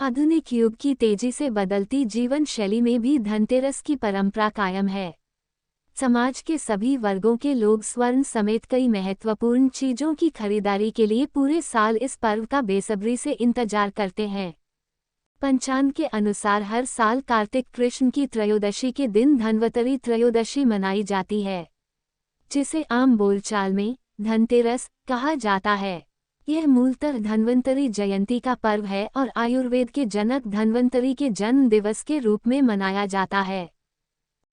आधुनिक युग की तेजी से बदलती जीवन शैली में भी धनतेरस की परंपरा कायम है। समाज के सभी वर्गों के लोग स्वर्ण समेत कई महत्वपूर्ण चीजों की खरीदारी के लिए पूरे साल इस पर्व का बेसब्री से इंतजार करते हैं। पंचांग के अनुसार हर साल कार्तिक कृष्ण की त्रयोदशी के दिन धन्वंतरी त्रयोदशी मनाई जाती है, जिसे आम बोलचाल में धनतेरस कहा जाता है। यह मूलतः धन्वंतरी जयंती का पर्व है और आयुर्वेद के जनक धन्वंतरी के जन्म दिवस के रूप में मनाया जाता है।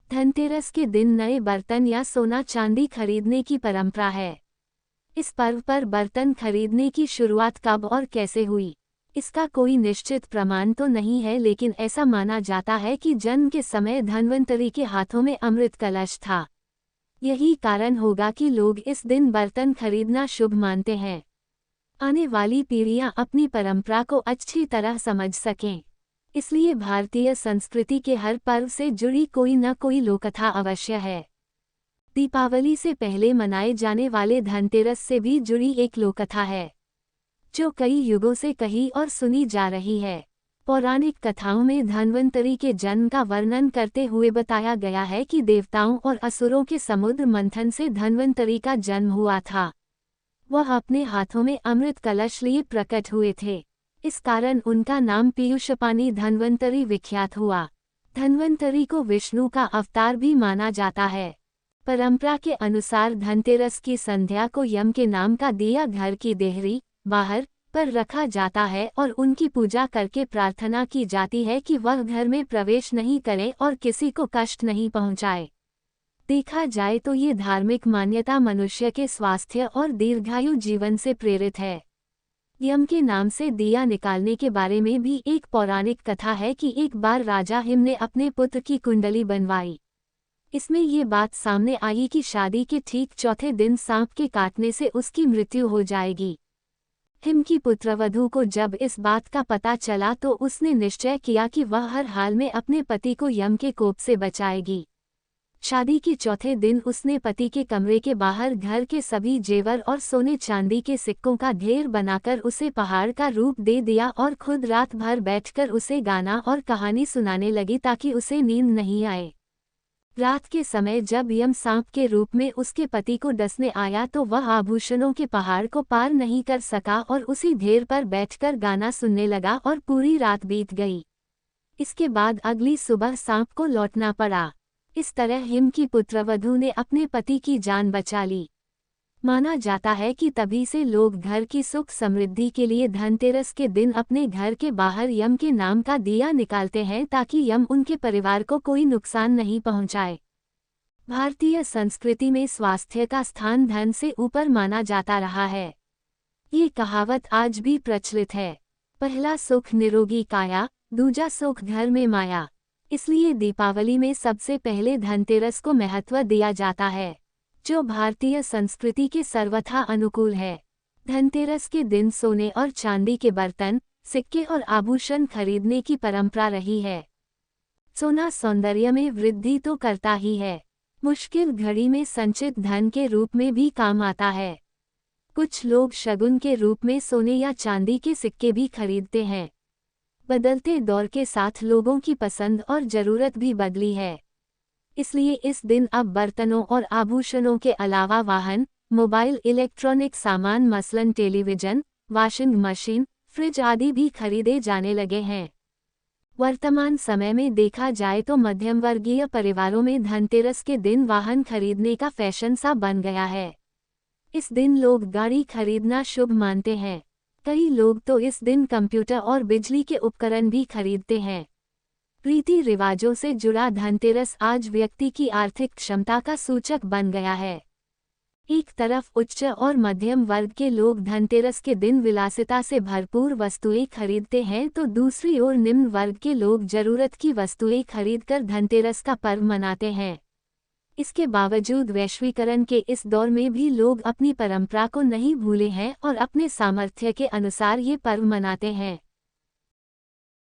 धनतेरस के दिन नए बर्तन या सोना चांदी खरीदने की परंपरा है। इस पर्व पर बर्तन खरीदने की शुरुआत कब और कैसे हुई, इसका कोई निश्चित प्रमाण तो नहीं है, लेकिन ऐसा माना जाता है कि जन्म के समय धन्वंतरी के हाथों में अमृत कलश था। यही कारण होगा कि लोग इस दिन बर्तन खरीदना शुभ मानते हैं। आने वाली पीढ़ियां अपनी परंपरा को अच्छी तरह समझ सकें, इसलिए भारतीय संस्कृति के हर पर्व से जुड़ी कोई न कोई लोककथा अवश्य है। दीपावली से पहले मनाए जाने वाले धनतेरस से भी जुड़ी एक लोककथा है, जो कई युगों से कही और सुनी जा रही है। पौराणिक कथाओं में धन्वंतरी के जन्म का वर्णन करते हुए बताया गया है कि देवताओं और असुरों के समुद्र मंथन से धन्वंतरी का जन्म हुआ था। वह अपने हाथों में अमृत कलश लिए प्रकट हुए थे। इस कारण उनका नाम पीयूषपानी धन्वंतरी विख्यात हुआ। धन्वंतरी को विष्णु का अवतार भी माना जाता है। परंपरा के अनुसार धनतेरस की संध्या को यम के नाम का दिया घर की देहरी बाहर पर रखा जाता है और उनकी पूजा करके प्रार्थना की जाती है कि वह घर में प्रवेश नहीं करे और किसी को कष्ट नहीं पहुंचाए। देखा जाए तो ये धार्मिक मान्यता मनुष्य के स्वास्थ्य और दीर्घायु जीवन से प्रेरित है। यम के नाम से दिया निकालने के बारे में भी एक पौराणिक कथा है कि एक बार राजा हिम ने अपने पुत्र की कुंडली बनवाई। इसमें ये बात सामने आई कि शादी के ठीक चौथे दिन सांप के काटने से उसकी मृत्यु हो जाएगी। हिम की पुत्रवधू को जब इस बात का पता चला तो उसने निश्चय किया कि वह हर हाल में अपने पति को यम के कोप से बचाएगी। शादी के चौथे दिन उसने पति के कमरे के बाहर घर के सभी जेवर और सोने चांदी के सिक्कों का ढेर बनाकर उसे पहाड़ का रूप दे दिया और खुद रात भर बैठकर उसे गाना और कहानी सुनाने लगी ताकि उसे नींद नहीं आए। रात के समय जब यम सांप के रूप में उसके पति को डसने आया तो वह आभूषणों के पहाड़ को पार नहीं कर सका और उसी ढेर पर बैठकर गाना सुनने लगा और पूरी रात बीत गई। इसके बाद अगली सुबह सांप को लौटना पड़ा। इस तरह हिम की पुत्रवधू ने अपने पति की जान बचा ली। माना जाता है कि तभी से लोग घर की सुख समृद्धि के लिए धनतेरस के दिन अपने घर के बाहर यम के नाम का दिया निकालते हैं ताकि यम उनके परिवार को कोई नुकसान नहीं पहुंचाए। भारतीय संस्कृति में स्वास्थ्य का स्थान धन से ऊपर माना जाता रहा है। ये कहावत आज भी प्रचलित है, पहला सुख निरोगी काया, दूजा सुख घर में माया। इसलिए दीपावली में सबसे पहले धनतेरस को महत्व दिया जाता है, जो भारतीय संस्कृति के सर्वथा अनुकूल है। धनतेरस के दिन सोने और चांदी के बर्तन, सिक्के और आभूषण खरीदने की परंपरा रही है। सोना सौंदर्य में वृद्धि तो करता ही है, मुश्किल घड़ी में संचित धन के रूप में भी काम आता है। कुछ लोग शगुन के रूप में सोने या चांदी के सिक्के भी खरीदते हैं। बदलते दौर के साथ लोगों की पसंद और ज़रूरत भी बदली है, इसलिए इस दिन अब बर्तनों और आभूषणों के अलावा वाहन, मोबाइल, इलेक्ट्रॉनिक सामान मसलन टेलीविज़न, वॉशिंग मशीन, फ्रिज आदि भी खरीदे जाने लगे हैं। वर्तमान समय में देखा जाए तो मध्यम वर्गीय परिवारों में धनतेरस के दिन वाहन खरीदने का फैशन सा बन गया है। इस दिन लोग गाड़ी खरीदना शुभ मानते हैं। कई लोग तो इस दिन कंप्यूटर और बिजली के उपकरण भी खरीदते हैं। रीति रिवाजों से जुड़ा धनतेरस आज व्यक्ति की आर्थिक क्षमता का सूचक बन गया है। एक तरफ उच्च और मध्यम वर्ग के लोग धनतेरस के दिन विलासिता से भरपूर वस्तुएं खरीदते हैं तो दूसरी ओर निम्न वर्ग के लोग जरूरत की वस्तुएं खरीदकर धनतेरस का पर्व मनाते हैं। इसके बावजूद वैश्वीकरण के इस दौर में भी लोग अपनी परंपरा को नहीं भूले हैं और अपने सामर्थ्य के अनुसार ये पर्व मनाते हैं।